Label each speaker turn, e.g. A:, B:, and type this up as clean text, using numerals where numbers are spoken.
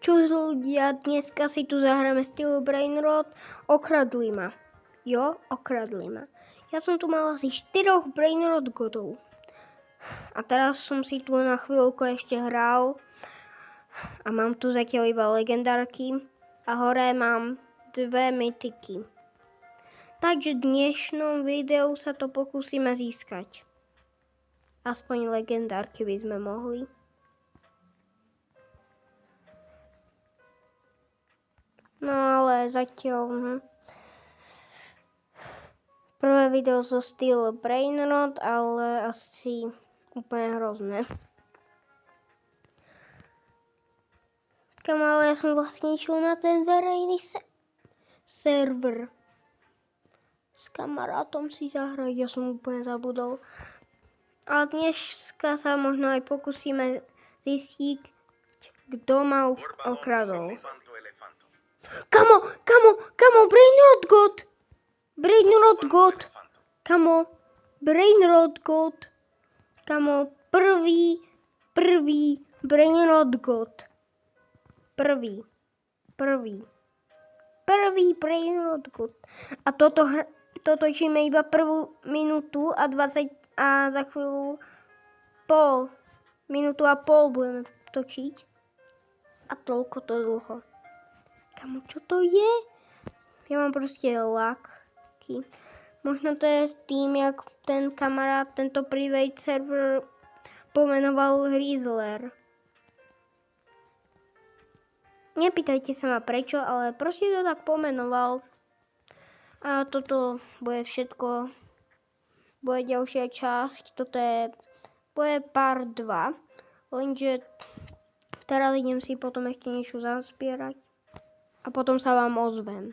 A: Čus ľudia, dneska si tu zahráme stylu Brainrot. Okradli ma. Jo, okradli ma. Ja som tu mala asi 4 Brainrot godov. A teraz som si tu na chvíľku ešte hral. A mám tu zatiaľ iba legendárky. A hore mám 2 mytiky. Takže v dnešnom videu sa to pokúsime získať. Aspoň legendárky by sme mohli. No ale zatiaľ... Prvé video zo stylu Brainrot, ale asi úplne hrozné. Ale ja som vlastne išiel na ten verejný server. S kamarátom si zahrať, ja som úplne zabudol. A dneska sa možno aj pokúsime zistiť, kto ma okradol. Kamo, Brainrot God! Brainrot God! Kamo, Brainrot God! Kamo, prvý Brainrot God! Prvý Brainrot God! A toto točíme iba 1 minútu a 20 a za chvíľu minútu a pol budeme točiť. A toľko to dlho. Kamo, čo to je? Ja mám proste laky. Možno to je tým, jak ten kamarát tento private server pomenoval Grizzler. Nepýtajte sa ma prečo, ale proste to tak pomenoval. A toto bude všetko. Bude ďalšia časť. Bude part 2. Lenže teraz idem si potom ešte niečo zazbierať. A potom sa vám ozvem.